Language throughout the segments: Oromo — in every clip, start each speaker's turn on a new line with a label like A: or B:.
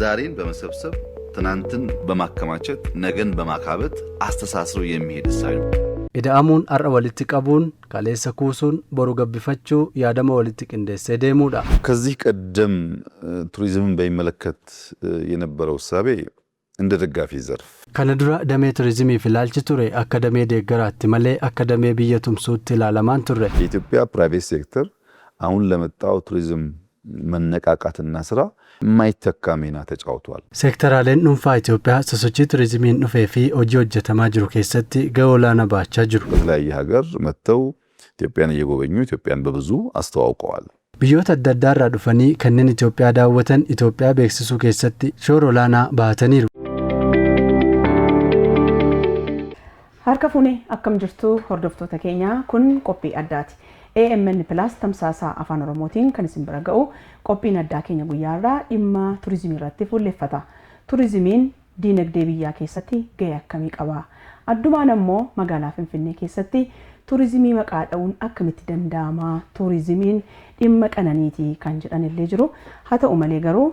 A: ዛሬን በመሰብሰብ ትናንትን በማከማቸት ነገን በማካበት አስተሳስሮ የሚሄድ ሳይሆን
B: ኢዳሙን አረ ወልቲ ቀቡን ካሌሰ ኩሱን ቦሩ ገብፈቹ ያደማ ወልቲ ቅንደሰ ደሙዳ
A: ከዚህ ቀደም ቱሪዝምን በሚመለከት የነበረው ሳቤ እንደ ደጋፊ ዘርፍ
B: ከነዱራ ደሜ ቱሪዝም ይፍላልች ቱሬ አካዳሚ ደገራት መለ አካዳሚ ቢየቱም ሱት ላለማን ቱሬ
A: የኢትዮጵያ ፕራይቬት ሴክተር አሁን ለመጣው ቱሪዝም መነቃቃትና ስራ ማይተካ ሚና ተጫውቷል።
B: ሴክተራለን ኑንፋ ኢትዮጵያ ሰሶቺ ቱሪዝምን ኑፌፊ ኦጂ ኦጀተማ ጅሩ ከሰቲ ገውላና ባቻ ጅሩ
A: በተለያየ ሀገር መተው ኢትዮጵያን እየጎበኙ ኢትዮጵያን በብዙ አስተዋውቀዋል።
B: ብዮት አዳዳራ ዱፈኒ ከነን ኢትዮጵያ ዳወተን ኢትዮጵያ በኤክስሱ ከሰቲ ሾሮላና ባተኒሩ
C: harkafuune akkam jirtu hordoftoota keenya kun qophii addaati AMN Plus tamsaasa afaan oromootiin kan isin bira ga'u qophiin addaa keenya guyyaarraa dhimma turizimii irratti fuulleffata. Turizimiin diinagdee biyyaa keessatti gahee akkamii qaba? Addumaan ammoo magaalaa Finfinnee keessatti turizimii maqaa dha'uun akkamitti danda'ama? Turizimiin dhimma qananiiti kan jedhan illee jiru. Haa ta'u malee garuu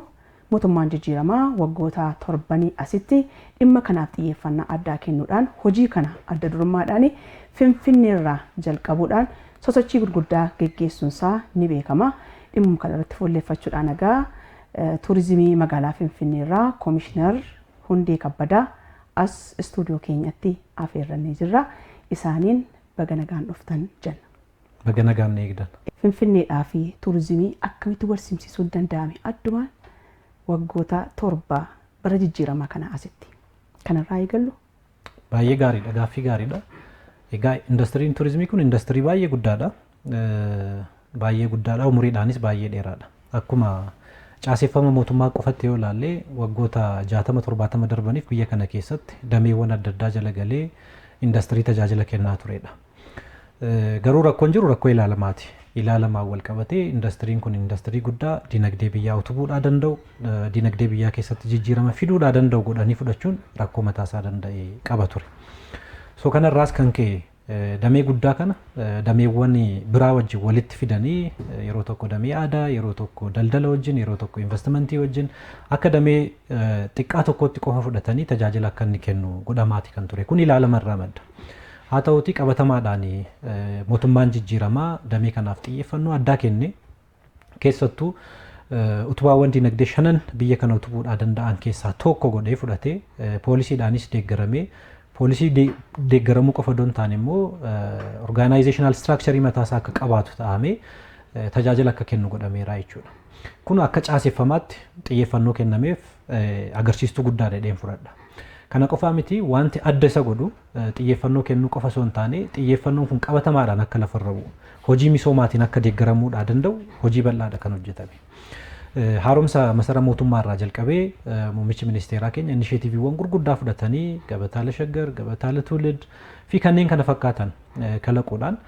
C: mootummaan jijjiiramaa waggoota torbanii asitti dhimma kanaaf xiyyeeffannaa addaa kennuudhaan hojii kana adda durummaadhaan Finfinneerraa jalqabuudhaan sosochii gurguddaa geggeessuunsaa ni beekama. Dhimma kana irratti fuulleffachuudhaan egaa turizimii magaalaa Finfinneerraa Koomishinar Hundee Kabbadaa as istuudiyoo keenyatti afeerrannee jirra. Isaaniin baga nagaan dhuftan jenna.
D: Baga nagaan eegdan.
C: Finfinneedhaa fi turizimii akkamitti walsimsiisuu danda'ame addumaan waggoota torba bara jijjiiramaa kana asitti kanarraa eegallu
D: baay'ee gaariidha gaaffii gaariidha. Egaa indastiriin turizimii kun indastirii baay'ee guddaadha umuriidhaanis baay'ee dheeraadha. Akkuma caaseffama mootummaa qofatti yoo ilaalle waggoota 60-70 darbaniif biyya kana keessatti dameewwan adda addaa jala galee indastirii tajaajila kennaa turedha. Garuu rakkoon jiru rakkoo ilaalamaati. Ilaalamaa wal qabatee indastiriin kun indastirii guddaa dinagdee biyyaa utubuudhaa danda'u dinagdee biyyaa keessatti jijjiirama fiduudhaa danda'u godhanii fudhachuun rakkoo mataasaa danda'e qaba ture. So kanarraas kan ka'e damee guddaa kana dameewwan biraa wajjin walitti fidanii yeroo tokko damee aadaa yeroo tokko daldala wajjin yeroo tokko investimentii wajjin akka damee xiqqaa tokkotti qofa fudhatanii tajaajila akka inni kennu godhamaati kan ture. Kun ilaalamarraa madda. haa ta'uutii qabatamaadhaan mootummaan jijjiiramaa damee kanaaf xiyyeeffannoo addaa kenne keessattuu utubaawwan dinagdee 5 biyya kana utubuudhaa danda'an keessaa tokko godhee fudhatee poolisiidhaanis deeggaramee poolisii deeggaramuu qofa doon taane immoo organizational structure mataasaa akka qabaatu ta'amee tajaajila akka kennu godhameera jechuudha. Kun akka caaseffamaatti xiyyeeffannoo kennameef agarsiistuu guddaadha jedheen fudhadha. Kana qofa miti wanti adda isa godhu xiyyeeffannoo kennuu qofa osoo hin taane xiyyeeffannoon kun qabatamaadhaan akka lafarra bu'u hojii misoomaatiin akka deeggaramuudhaa danda'u hojii bal'aadha kan hojjetame. Haaromsa masara mootummaarraa jalqabee muummichi ministeeraa keenya inisheetiiviiwwan gurguddaa fudhatanii gabataa lashaggar gabataa latuulid fi kanneen kana fakkaatan kalaquudhaan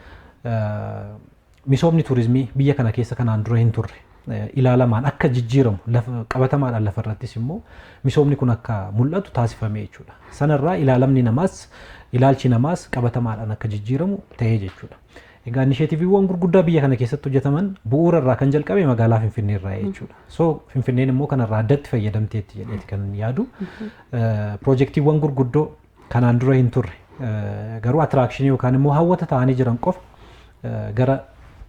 D: misoomni turizimii biyya kana keessa kanaan dura hin turre ilaalamaan akka jijjiiramu qabatamaadhaan lafarrattis immoo misoomni kun akka mul'atu taasifame jechuudha. Sanarraa ilaalamni namaas ilaalchi namaas qabatamaadhaan akka jijjiiramu ta'ee jechuudha. Egaa inisheetiiviiwwan gurguddaa biyya kana keessatti hojjetaman bu'uurarraa kan jalqabe magaalaa Finfinneerraa jechuudha. So Finfinneen immoo kanarraa addatti fayyadamteetti jedheeti kan yaadu. Piroojeektiiwwan gurguddoo kanaan dura hin turre garuu attiraakshinii yookaan immoo hawwata ta'anii jiran qofa gara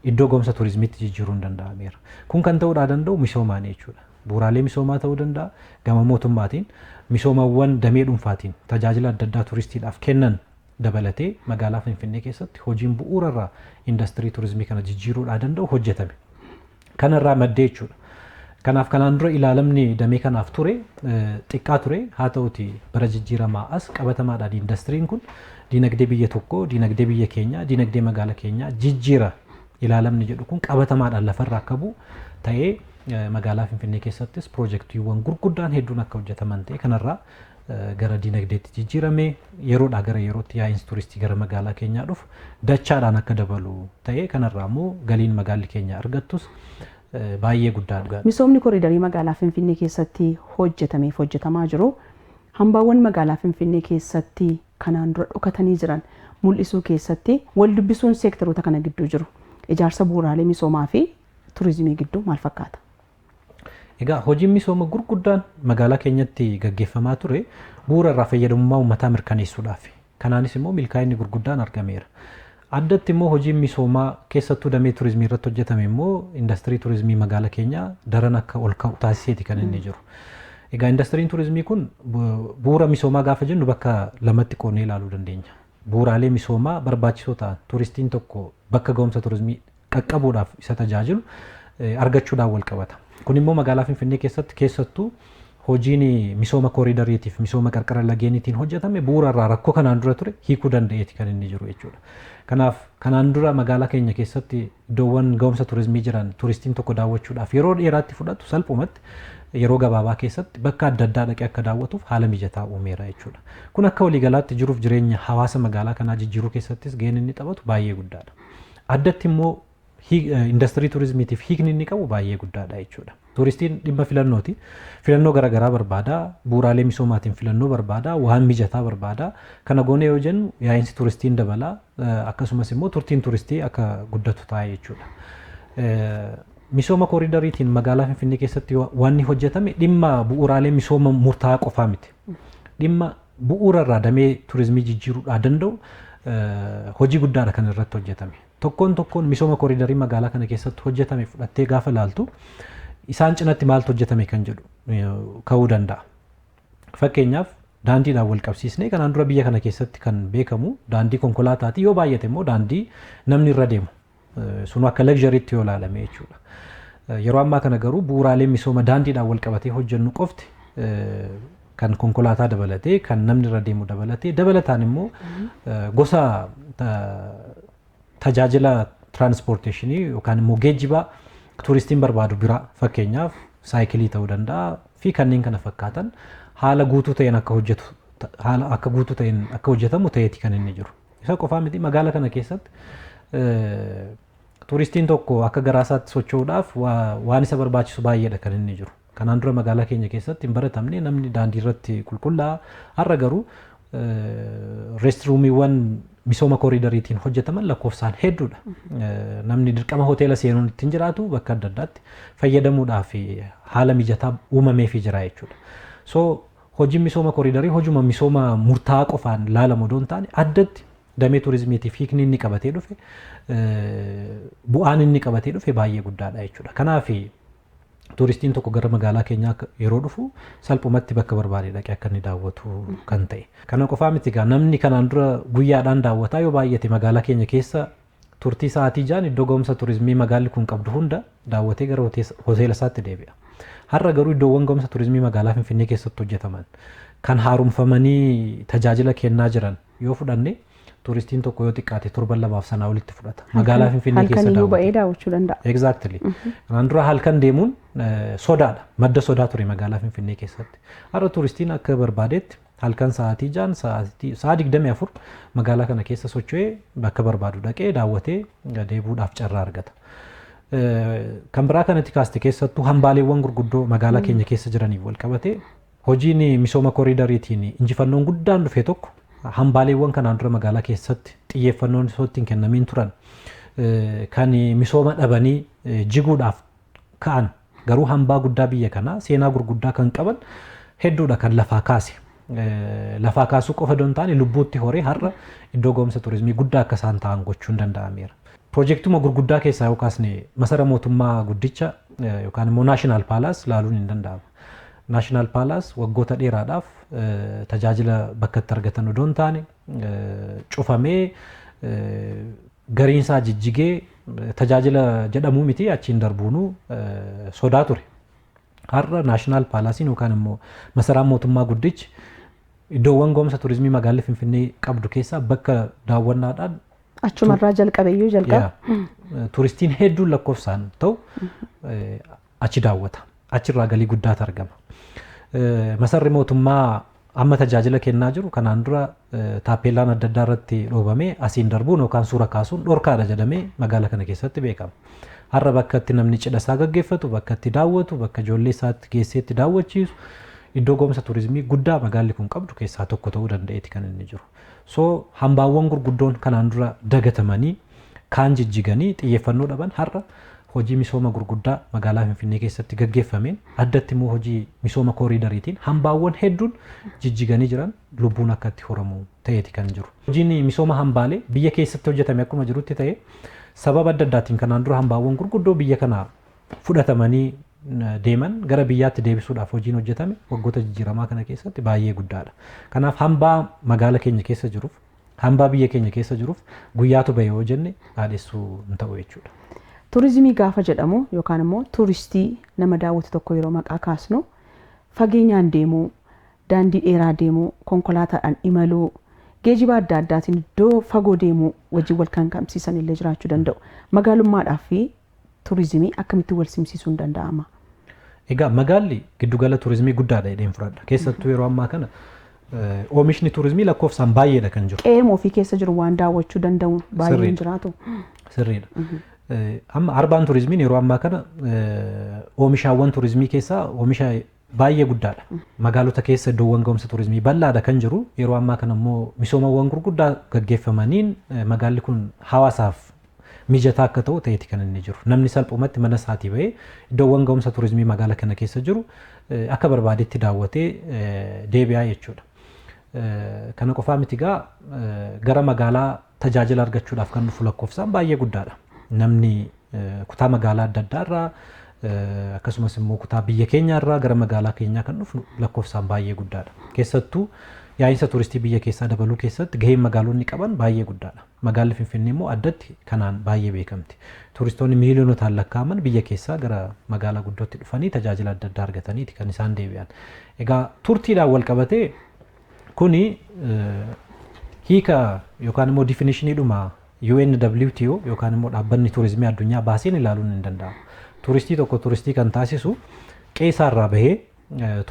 D: iddoo gomsa turizimiitti jijjiiruun danda'ameera. Kun kan ta'uudhaa danda'u misoomaan jechuudha. Bu'uuraalee misoomaa ta'uu danda'a gama mootummaatiin misoomawwan damee dhuunfaatiin tajaajila adda addaa turistiidhaaf kennan dabalatee magaalaa Finfinnee keessatti hojiin bu'uurarraa indastirii turizimii kana jijjiiruudhaa danda'u hojjetame. Kanarraa maddee jechuudha. Kanaaf kanaan dura ilaalamni damee kanaaf ture xiqqaa ture haa ta'uti bara jijjiiramaa as qabatamaadhaan indastiriin kun dinagdee biyya tokkoo dinagdee biyya keenyaa dinagdee magaalaa keenyaa jijjiira ilaalamni jedhu kun qabatamaadhaan lafarraa akka bu'u ta'ee magaalaa Finfinnee keessattis piroojeektiiwwan gurguddaan hedduun akka hojjetaman ta'e kanarraa gara dinagdeetti jijjiiramee yeroodhaa gara yerootti yaa'insi turistii gara magaalaa keenyaa dhufu dachaadhaan akka dabalu ta'ee kanarraa immoo galiin magaalli keenya argattus baay'ee guddaadha.
C: Misoomni koriidarii magaalaa Finfinnee keessatti hojjetameef hojjetamaa jiru hambaawwan magaalaa Finfinnee keessatti kanaan dura dhokatanii jiran mul'isuu keessatti wal dubbisuun seektaroota kana gidduu jiru. Ijaarsa bu'uuraalee misoomaa fi turizimii gidduu maal fakkaata?
D: Egaa hojiin misooma gurguddaan magaalaa keenyatti gaggeeffamaa ture bu'uura irraa fayyadamummaa uummataa mirkaneessuudhaaf. Kanaanis immoo milkaa'inni gurguddaan argameera. Addatti immoo hojiin misoomaa keessattuu damee turizimii irratti hojjetame immoo indastirii turizimii magaalaa keenyaa daran akka ol ka'u taasiseeti kan inni jiru. Egaa indastiriin turizimii kun bu'uura misoomaa gaafa jennu bakka lamatti qoonnee ilaaluu dandeenya. Bu'uuraalee misoomaa barbaachisoo ta'an turistiin tokko bakka ga'umsa turizimii qaqqabuudhaaf isa tajaajilu argachuudhaan wal qabata. Kun immoo magaalaa Finfinnee keessatti keessattuu hojiin misooma kooriidariitiif misooma qarqara lageeniitiin hojjetame bu'uura irraa rakkoo kanaan dura ture hiikuu danda'eeti kan inni jiru jechuudha. Kanaaf kanaan dura magaalaa keenya keessatti iddoowwan ga'umsa turizimii jiran turistiin tokko daawwachuudhaaf yeroo dheeraatti fudhatu salphumatti yeroo gabaabaa keessatti bakka adda addaa dhaqee akka daawwatuuf haala mijataa uumeera jechuudha. Kun akka waliigalaatti jiruuf jireenya hawaasa magaalaa kanaa jijjiiruu keessattis gaheen inni taphatu baay'ee guddaadha. Addatti immoo indastirii turizimiitiif hiikni inni qabu baay'ee guddaadha jechuudha. Turistiin dhimma filannooti. Filannoo garaagaraa barbaada, bu'uuraalee misoomaatiin filannoo barbaada, waan mijataa barbaada. Kana goonee yoo jennu yaa'insi turistiin dabala, akkasumas immoo turtiin turistii akka guddatu ta'a jechuudha. Misooma kooriidariitiin magaalaa Finfinnee keessatti waan hojjetame dhimma bu'uuraalee misooma murtaa'aa qofaa miti. Dhimma bu'uura irraa damee turizimii jijjiiruudhaa danda'u hojii guddaadha kan irratti hojjetame. Tokkoon misooma kooriidarii magaalaa kana keessatti hojjetame fudhattee gaafa ilaaltu isaan cinatti maaltu hojjetame kan jedhu ka'uu danda'a. Fakkeenyaaf daandiidhaan wal qabsiisnee kanaan dura biyya kana keessatti kan beekamu daandii konkolaataati yoo baay'ate immoo daandii namni irra deemu sun akka lagzhariitti yoo ilaalame jechuudha. Yeroo ammaa kana garuu bu'uuraalee misooma daandiidhaan wal qabatee hojjennu qofti kan konkolaataa dabalatee kan namni irra deemu dabalatee dabalataan immoo gosa tajaajila tiraanspoorteeshinii yookaan immoo geejjibaa turistiin barbaadu biraa fakkeenyaaf saayikilii ta'uu danda'a fi kanneen kana fakkaatan haala guutuu ta'een akka hojjetamu ta'eeti kan inni jiru. Isa qofaa miti magaalaa kana keessatti turistiin tokko akka garaasaatti socho'uudhaaf waan isa barbaachisu baay'eedha kan inni jiru. Kanaan dura magaalaa keenya keessatti hin baratamne namni daandii irratti qulqullaa'a. Har'a garuu reestruumiiwwan misooma kooriidariitiin hojjetaman lakkoofsaan hedduudha. Namni dirqama hoteela seenuun ittiin jiraatu bakka adda addaatti fayyadamuudhaaf haala mijataa uumameefii jira jechuudha. So hojiin misooma kooriidarii hojuma misooma murtaa'aa qofaan laalamu odoo hin taane addatti damee turizimiitiif hiikni inni qabatee dhufe bu'aan inni qabatee dhufe baay'ee guddaadha jechuudha. Kanaaf turistiin tokko gara magaalaa keenyaa yeroo dhufu salphumatti bakka barbaade dhaqee akka inni daawwatu kan ta'e. Kana qofaa miti egaa namni kanaan dura guyyaadhaan daawwataa yoo baay'ate magaalaa keenya keessa turtii sa'aatii jaan iddoo ga'umsa turizimii magaalli kun qabdu hunda daawwatee gara hoteela isaatti deebi'a. Har'a garuu iddoowwan ga'umsa turizimii magaalaa Finfinnee keessatti hojjetaman kan haaromfamanii tajaajila kennaa jiran yoo fudhanne turistiin tokko yoo xiqqaate torban lamaaf sanaa olitti fudhata. Magaalaa Finfinnee keessa
C: daawwachuu danda'a.
D: Exactly. Kanaan dura halkan deemuun sodaadha. Madda sodaa ture magaalaa Finfinnee keessatti. Har'a turistiin akka barbaadetti halkan sa'aatii jaan sa'a 24 magaalaa kana keessa socho'ee bakka barbaadu dhaqee daawwatee deebuudhaaf carraa argata. Kan biraa kanatti kaaste keessattuu hambaaleewwan gurguddoo magaalaa keenya keessa jiraniif wal qabate hojiin misooma kooriidariitiin injifannoon guddaan dhufe tokko hambaaleewwan kanaan dura magaalaa keessatti xiyyeeffannoon isootti hin kennamiin turan kan misooma dhabanii jiguudhaaf ka'an garuu hambaa guddaa biyya kanaa seenaa gurguddaa kan qaban hedduudha kan lafaa kaase. Lafaa kaasuu qofa don taane lubbuutti horee har'a iddoo ga'umsa turizimii guddaa akka isaan ta'an gochuun danda'ameera. Piroojektuma gurguddaa keessaa yoo kaasne masara mootummaa guddicha yookaan immoo naashinaal paalaas laaluun hin danda'amu. Naashinaal paalaas waggoota dheeraadhaaf tajaajila bakka itti argatan odoo hin taane cufamee gariinsaa jijjigee tajaajila jedhamuu miti achiin darbuunuu sodaa ture. Har'a naashinaal paalaasiin yookaan immoo masaraan mootummaa guddichi iddoowwan ga'umsa turizimii magaalaa Finfinnee qabdu keessaa bakka daawwannaadhaan
C: achumarraa jalqabeeyyuu jalqaba.
D: Turistiin hedduun lakkoofsaan ta'u achi daawwata. Achirraa galii guddaatu argama. Masarri mootummaa amma tajaajila kennaa jiru kanaan dura taappeellaan adda addaa irratti dhoobamee asiin darbuun yookaan suura kaasuun dhorkaadha jedhamee magaalaa kana keessatti beekama. Har'a bakka itti namni cidha isaa gaggeeffatu, bakka itti daawwatu, bakka ijoollee isaatti geessee itti daawwachiisu iddoo ga'umsa turizimii guddaa magaalli kun qabdu keessaa tokko ta'uu danda'eeti kan inni jiru. So hambaawwan gurguddoon kanaan dura dagatamanii kaan jijjiganii xiyyeeffannoo dhaban har'a hojii misooma gurguddaa magaalaa Finfinnee keessatti gaggeeffameen addatti immoo hojii misooma kooriidariitiin hambaawwan hedduun jijjiganii jiran lubbuun akka itti horamu ta'eeti kan jiru. Hojiin misooma hambaalee biyya keessatti hojjetame akkuma jirutti ta'e sababa adda addaatiin kanaan dura hambaawwan gurguddoo biyya kanaa fudhatamanii deeman gara biyyaatti deebisuudhaaf hojiin hojjetame waggoota jijjiiramaa kana keessatti baay'ee guddaadha. Kanaaf hambaa magaala keenya keessa jiruuf hambaa biyya keenya keessa jiruuf guyyaatu bahee yoo jenne dhaadhessuu hin ta'u jechuudha.
C: Turizimii gaafa jedhamu yookaan immoo turistii nama daawwatu tokko yeroo maqaa kaasnu fageenyaan deemuu, daandii dheeraa deemuu, konkolaataadhaan imaluu, geejjiba adda addaatiin iddoo fagoo deemuu wajjin wal kan qabsiisan illee jiraachuu danda'u. Magaalummaadhaa fi turizimii akkamitti wal simsiisuun danda'ama?
D: Egaa magaalli giddugala turizimii guddaadha jedheen fudhadha. Keessattuu yeroo ammaa kana oomishni turizimii lakkoofsaan baay'eedha kan jiru.
C: Qe'ee ofii keessa jiru waan daawwachuu danda'u baay'een jiraatu.
D: Sirriidha. Amma arbaan turizimiin yeroo ammaa kana oomishaawwan turizimii keessaa oomisha baay'ee guddaadha. Magaalota keessa iddoowwan ga'umsa turizimii bal'aadha kan jiru. Yeroo ammaa kana immoo misoomawwan gurguddaa gaggeeffamaniin magaalli kun hawaasaaf mijataa akka ta'u ta'eeti kan inni jiru. Namni salphumatti mana isaatii bahee iddoowwan ga'umsa turizimii magaala kana keessa jiru akka barbaadetti daawwatee deebi'aa jechuudha. Kana qofaa miti gaa gara magaalaa tajaajila argachuudhaaf kan dhufu lakkoofsaan baay'ee guddaadha. Namni kutaa magaalaa adda addaarraa akkasumas immoo kutaa biyya keenyaarraa gara magaalaa keenyaa kan dhufu lakkoofsaan baay'ee guddaadha. Keessattuu yaa'insa turistii biyya keessaa dabaluu keessatti gaheen magaalonni qaban baay'ee guddaadha. Magaalli Finfinnee immoo addatti kanaan baay'ee beekamti. Turistoonni miiliyoonotaan lakkaa'aman biyya keessaa gara magaalaa guddootti dhufanii tajaajila adda addaa argataniiti kan isaan deebi'an. Egaa turtiidhaan wal qabatee kuni hiika yookaan immoo difinishiniidhuma UNWTO yookaan immoo dhaabbanni turizimii addunyaa baaseen ilaaluun hin danda'amu. Turistii tokko turistii kan taasisu qeessaarraa bahee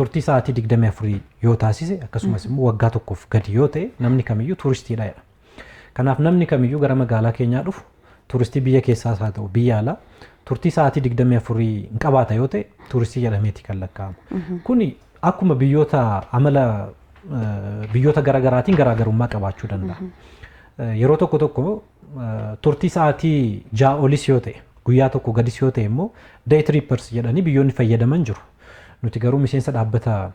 D: turtii sa'aatii 24 yoo taasise akkasumas immoo waggaa tokkoof gadi yoo ta'e namni kamiyyuu turistiidha jedha. Kanaaf namni kamiyyuu gara magaalaa keenyaa dhufu turistii biyya keessaas haa ta'u biyya alaa turtii sa'aatii 24 hin qabaata yoo ta'e turistii jedhameeti kan lakkaa'amu. Kuni akkuma biyyoota garaagaraatiin garaagarummaa qabaachuu danda'a. Yeroo tokko tokko turtii sa'aatii 6 olis yoo ta'e guyyaa tokko gadis yoo ta'e immoo day trippers jedhanii biyyoonni fayyadaman jiru. Nuti garuu miseensa dhaabbata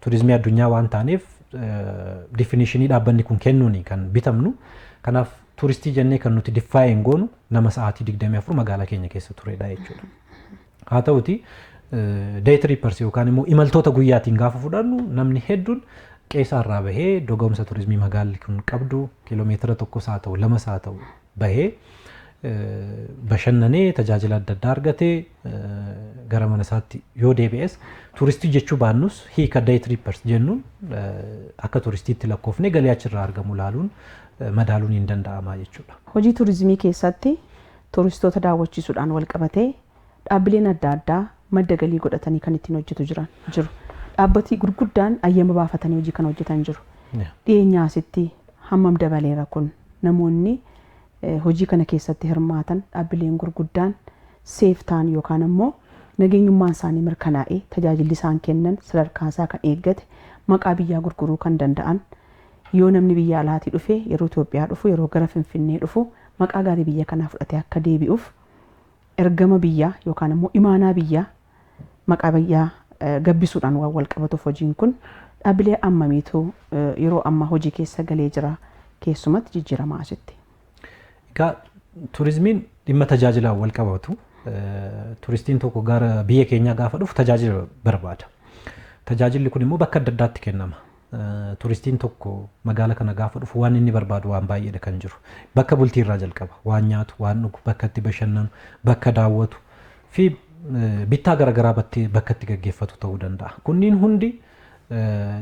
D: turizimii addunyaa waan taaneef difinishinii dhaabbanni kun kennuuni kan bitamnu. Kanaaf turistii jennee kan nuti diffaayin goonu nama sa'aatii 24 magaalaa keenya keessa turedha jechuudha. Haa ta'uti day trippers yookaan immoo imaltoota guyyaatiin gaafa fudhannu namni hedduun qeessaarraa bahee iddoo ga'umsa turizimii magaalli kun qabdu kiiloomeetira tokkos haa ta'u lamas haa ta'u bahee bashannanee tajaajila adda addaa argatee gara mana isaatti yoo deebi'es turistii jechuu baannus hiika day trippers jennuun akka turistiitti lakkoofne galii achirraa argamu laaluun madaaluun hin danda'amaa jechuudha.
C: Hojii turizimii keessatti turistoota daawwachiisuudhaan wal qabatee dhaabbileen adda addaa madda galii godhatanii kan ittiin hojjetu jiru. Dhaabbati gurguddaan ayyama baafatanii hojii kan hojjetan jiru. Dhiyeenyaa asitti hammam dabaleera kun namoonni hojii kana keessatti hirmaatan dhaabbileen gurguddaan seeftaan yookaan immoo nageenyummaan isaanii mirkanaa'ee tajaajilli isaan kennan sadarkaa isaa kan eeggate maqaa biyyaa gurguruu kan danda'an yoo namni biyya alaatii dhufe yeroo Itoophiyaa dhufu yeroo gara Finfinnee dhufu maqaa gaarii biyya kanaa fudhatee akka deebi'uuf ergama biyyaa yookaan immoo imaanaa biyyaa maqaa biyyaa gabbisuudhaan waan wal qabatuuf hojiin kun dhaabbilee ammamiitu yeroo ammaa hojii keessa galee jira keessumatti jijjiiramaa asitti.
D: Egaa turizimiin dhimma tajaajilaan wal qabatu. Turistiin tokko gara biyya keenyaa gaafa dhufu tajaajila barbaada. Tajaajilli kun immoo bakka adda addaatti kennama. Turistiin tokko magaala kana gaafa dhufu waan inni barbaadu waan baay'eedha kan jiru. Bakka bultii irraa jalqaba. Waan nyaatu, waan dhugu, bakka itti bashannanu, bakka daawwatu fi bittaa garaagaraa bakka itti gaggeeffatu ta'uu danda'a. Kunniin hundi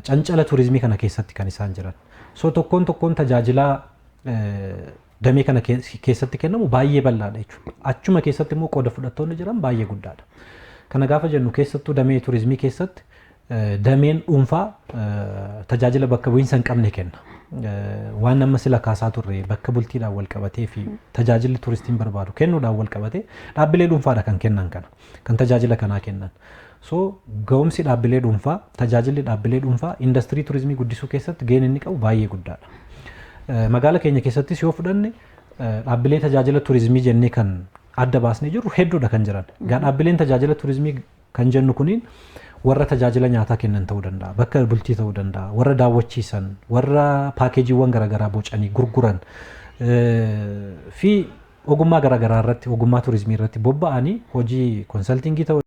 D: cancala turizimii kana keessatti kan isaan jiran. So tokkoon tajaajilaa damee kana keessatti kennamu baay'ee bal'aadha jechuudha. Achuma keessatti immoo qooda fudhattoonni jiran baay'ee guddaadha. Kana gaafa jennu keessattuu damee turizimii keessatti dameen dhuunfaa tajaajila bakka bu'iinsa hin qabne kenna. Waan nama sila kaasaa turre bakka bultiidhaan wal qabatee fi tajaajilli turistiin barbaadu kennuudhaan wal qabatee dhaabbilee dhuunfaadha kan kennan kana kan tajaajila kanaa kennan. So ga'umsi dhaabbilee dhuunfaa tajaajilli dhaabbilee dhuunfaa industirii turizimii guddisuu keessatti gaheen inni qabu baay'ee guddaadha. Magaala keenya keessattis yoo fudhanne dhaabbilee tajaajila turizimii jennee kan adda baasnee jirru hedduudha kan jiran. Dhaabbileen tajaajila turizimii kan jennu kuniin warra tajaajila nyaataa kennan ta'uu danda'a, bakka bultii ta'uu danda'a, warra daawwachiisan, warra paakeejiiwwan garaagaraa bocanii gurguran fi ogummaa garaagaraa irratti ogummaa turizimii irratti bobba'anii hojii konsaltingii ta'uu